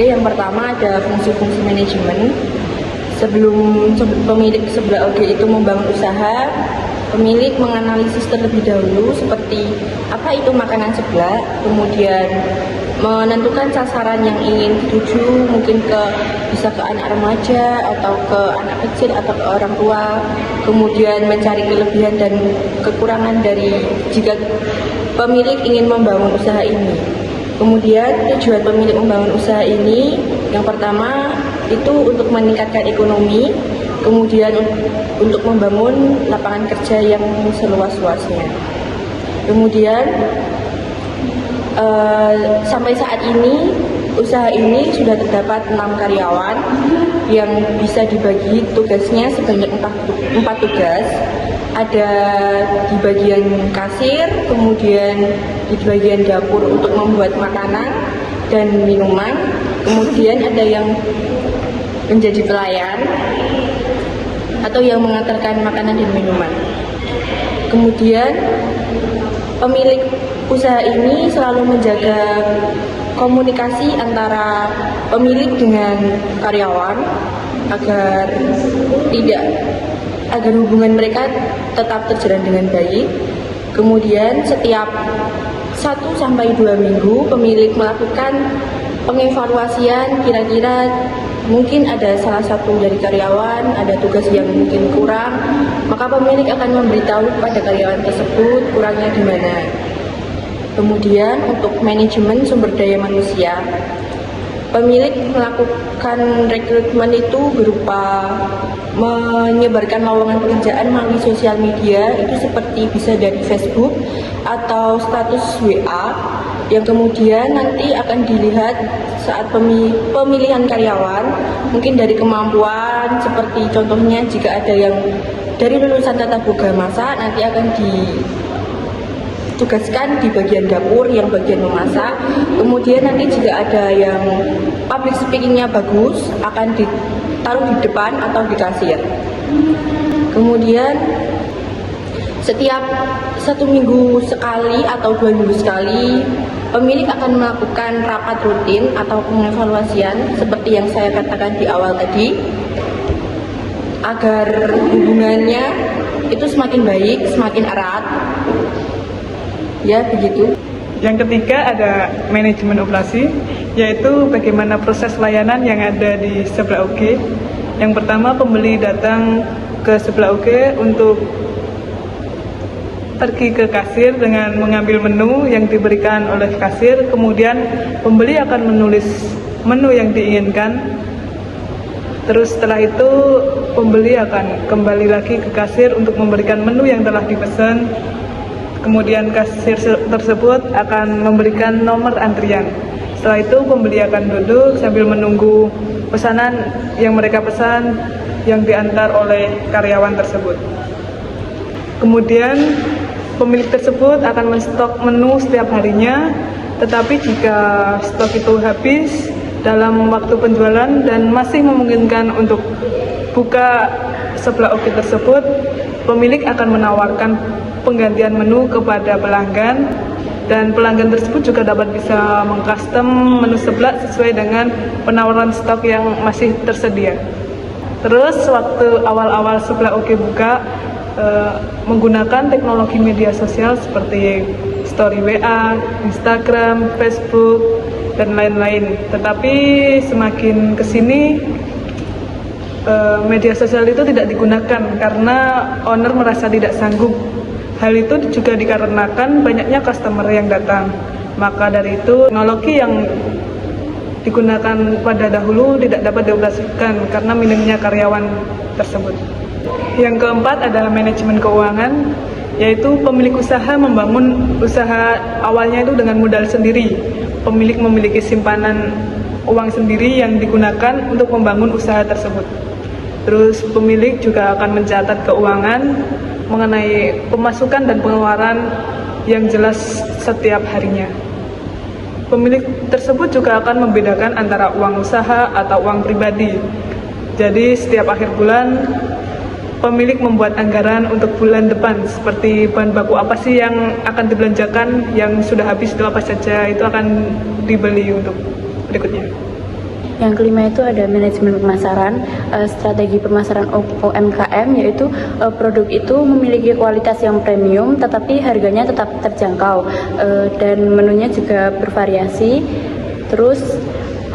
Oke, yang pertama ada fungsi-fungsi manajemen. Sebelum pemilik sebelah oke itu membangun usaha, pemilik menganalisis terlebih dahulu seperti apa itu makanan sebelah, kemudian menentukan sasaran yang ingin dituju, mungkin bisa ke anak remaja atau ke anak kecil atau ke orang tua, kemudian mencari kelebihan dan kekurangan dari jika pemilik ingin membangun usaha ini. Kemudian tujuan pemilik membangun usaha ini yang pertama itu untuk meningkatkan ekonomi, kemudian untuk membangun lapangan kerja yang seluas-luasnya. Kemudian sampai saat ini usaha ini sudah terdapat 6 karyawan yang bisa dibagi tugasnya sebanyak 4 tugas. Ada di bagian kasir, kemudian di bagian dapur untuk membuat makanan dan minuman, kemudian ada yang menjadi pelayan atau yang mengantarkan makanan dan minuman. Kemudian pemilik usaha ini selalu menjaga komunikasi antara pemilik dengan karyawan agar hubungan mereka tetap terjalan dengan baik. Kemudian setiap 1-2 minggu pemilik melakukan pengevaluasian, kira-kira mungkin ada salah satu dari karyawan ada tugas yang mungkin kurang, maka pemilik akan memberitahu kepada karyawan tersebut kurangnya di mana. Kemudian untuk manajemen sumber daya manusia, pemilik melakukan rekrutmen itu berupa menyebarkan lowongan pekerjaan melalui sosial media, itu seperti bisa dari Facebook atau status WA, yang kemudian nanti akan dilihat saat pemilihan karyawan, mungkin dari kemampuan, seperti contohnya jika ada yang dari lulusan tata boga masak, nanti akan ditugaskan di bagian dapur yang bagian memasak. Kemudian nanti jika ada yang public speakingnya bagus, akan ditaruh di depan atau di kasir. Kemudian setiap 1 minggu sekali atau 2 minggu sekali, pemilik akan melakukan rapat rutin atau pengevaluasian seperti yang saya katakan di awal tadi, agar hubungannya itu semakin baik, semakin erat. Ya, begitu. Yang ketiga ada manajemen operasi, yaitu bagaimana proses layanan yang ada di sebelah OG. Yang pertama, pembeli datang ke sebelah OG untuk pergi ke kasir dengan mengambil menu yang diberikan oleh kasir, kemudian pembeli akan menulis menu yang diinginkan. Terus setelah itu pembeli akan kembali lagi ke kasir untuk memberikan menu yang telah dipesan. Kemudian kasir tersebut akan memberikan nomor antrian. Setelah itu pembeli akan duduk sambil menunggu pesanan yang mereka pesan yang diantar oleh karyawan tersebut. Kemudian pemilik tersebut akan menstok menu setiap harinya, tetapi jika stok itu habis dalam waktu penjualan dan masih memungkinkan untuk buka sebelah OG tersebut, pemilik akan menawarkan penggantian menu kepada pelanggan, dan pelanggan tersebut juga dapat bisa mengcustom menu sebelah sesuai dengan penawaran stok yang masih tersedia. Terus waktu awal-awal sebelah OG buka, menggunakan teknologi media sosial seperti story WA, Instagram, Facebook, dan lain-lain. Tetapi semakin kesini media sosial itu tidak digunakan karena owner merasa tidak sanggup. Hal itu juga dikarenakan banyaknya customer yang datang. Maka dari itu teknologi yang digunakan pada dahulu tidak dapat dioperasikan karena minimnya karyawan tersebut. Yang keempat adalah manajemen keuangan, yaitu pemilik usaha membangun usaha awalnya itu dengan modal sendiri. Pemilik memiliki simpanan uang sendiri yang digunakan untuk membangun usaha tersebut. Terus pemilik juga akan mencatat keuangan mengenai pemasukan dan pengeluaran yang jelas setiap harinya. Pemilik tersebut juga akan membedakan antara uang usaha atau uang pribadi. Jadi setiap akhir bulan pemilik membuat anggaran untuk bulan depan, seperti bahan baku apa sih yang akan dibelanjakan, yang sudah habis itu apa saja, itu akan dibeli untuk berikutnya. Yang kelima itu ada manajemen pemasaran, strategi pemasaran UMKM, yaitu produk itu memiliki kualitas yang premium tetapi harganya tetap terjangkau, dan menunya juga bervariasi. Terus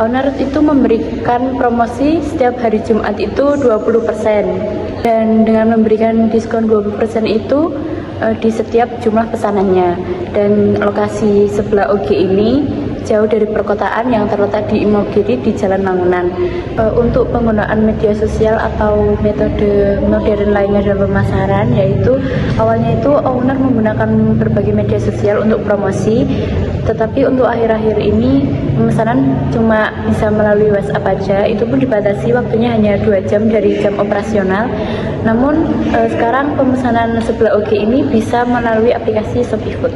owner itu memberikan promosi setiap hari Jumat itu 20%, dan dengan memberikan diskon 20% itu di setiap jumlah pesanannya. Dan lokasi sebelah OG ini jauh dari perkotaan yang terletak di Imogiri di Jalan Mangunan. Untuk penggunaan media sosial atau metode modern lainnya dalam pemasaran, yaitu awalnya itu owner menggunakan berbagai media sosial untuk promosi, tetapi untuk akhir-akhir ini pemesanan cuma bisa melalui WhatsApp aja, itu pun dibatasi waktunya hanya 2 jam dari jam operasional. Namun sekarang pemesanan sebelah OG ini bisa melalui aplikasi ShopEfood.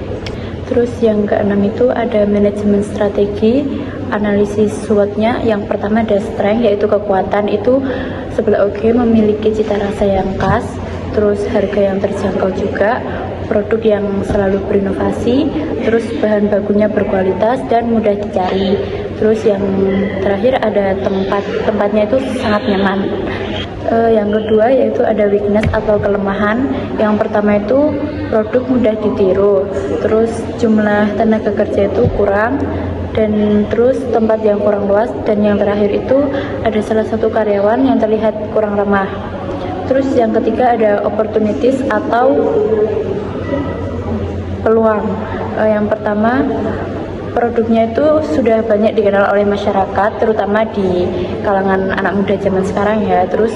Terus yang keenam itu ada manajemen strategi, analisis SWOT-nya. Yang pertama ada strength, yaitu kekuatan. Itu sebelah OG memiliki cita rasa yang khas, terus harga yang terjangkau juga, produk yang selalu berinovasi, terus bahan bakunya berkualitas dan mudah dicari. Terus yang terakhir ada tempatnya itu sangat nyaman. Yang kedua yaitu ada weakness atau kelemahan. Yang pertama itu produk mudah ditiru, terus jumlah tenaga kerja itu kurang, dan terus tempat yang kurang luas, dan yang terakhir itu ada salah satu karyawan yang terlihat kurang ramah. Terus yang ketiga ada opportunities atau peluang. Yang pertama, produknya itu sudah banyak dikenal oleh masyarakat, terutama di kalangan anak muda zaman sekarang ya. Terus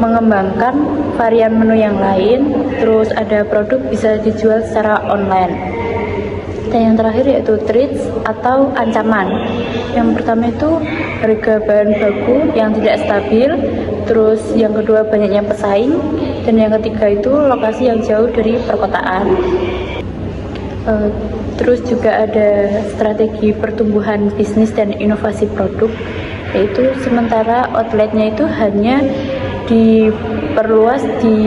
mengembangkan varian menu yang lain, terus ada produk bisa dijual secara online. Dan yang terakhir yaitu threats atau ancaman. Yang pertama itu harga bahan baku yang tidak stabil, terus yang kedua banyaknya pesaing, dan yang ketiga itu lokasi yang jauh dari perkotaan. Terus juga ada strategi pertumbuhan bisnis dan inovasi produk, yaitu sementara outletnya itu hanya diperluas di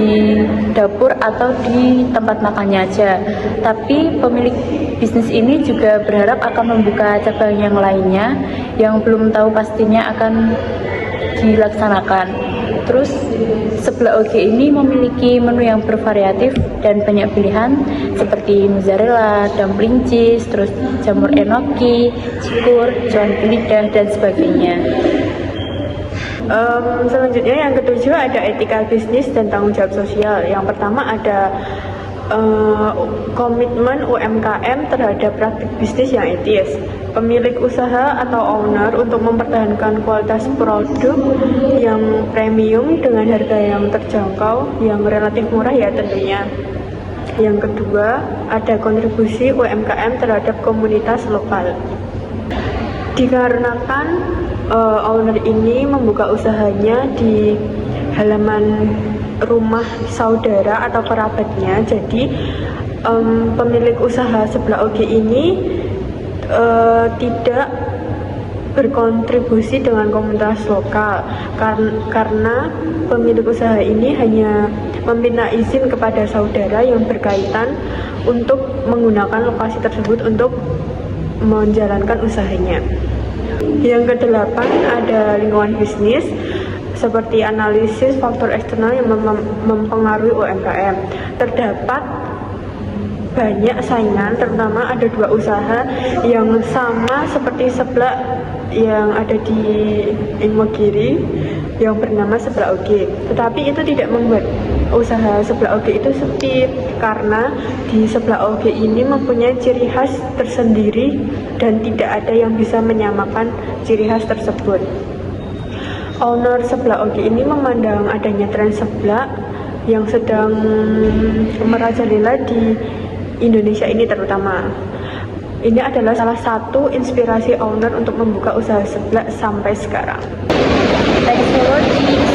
dapur atau di tempat makannya aja, tapi pemilik bisnis ini juga berharap akan membuka cabang yang lainnya yang belum tahu pastinya akan dilaksanakan. Terus sebelah OG ini memiliki menu yang bervariatif dan banyak pilihan seperti mozzarella, dumpling cheese, terus jamur enoki, cikur, cuan lidah, dan sebagainya. Selanjutnya yang ketujuh ada etika bisnis dan tanggung jawab sosial. Yang pertama ada komitmen UMKM terhadap praktik bisnis yang etis. Pemilik usaha atau owner untuk mempertahankan kualitas produk yang premium dengan harga yang terjangkau, yang relatif murah ya tentunya. Yang kedua ada kontribusi UMKM terhadap komunitas lokal. Dikarenakan owner ini membuka usahanya di halaman rumah saudara atau kerabatnya, jadi pemilik usaha sebelah OG ini tidak berkontribusi dengan komunitas lokal karena pemilik usaha ini hanya meminta izin kepada saudara yang berkaitan untuk menggunakan lokasi tersebut untuk menjalankan usahanya. Yang kedelapan ada lingkungan bisnis, seperti analisis faktor eksternal yang mempengaruhi UMKM. Terdapat banyak saingan, terutama ada 2 usaha yang sama seperti sebelah yang ada di Imogiri yang bernama sebelah OG. Tetapi itu tidak membuat usaha sebelah OG itu sepi, karena di sebelah OG ini mempunyai ciri khas tersendiri dan tidak ada yang bisa menyamakan ciri khas tersebut. Owner sebelah OG ini memandang adanya tren seblak yang sedang merajalela di Indonesia ini terutama. Ini adalah salah satu inspirasi owner untuk membuka usaha seblak sampai sekarang. Thanks for watching.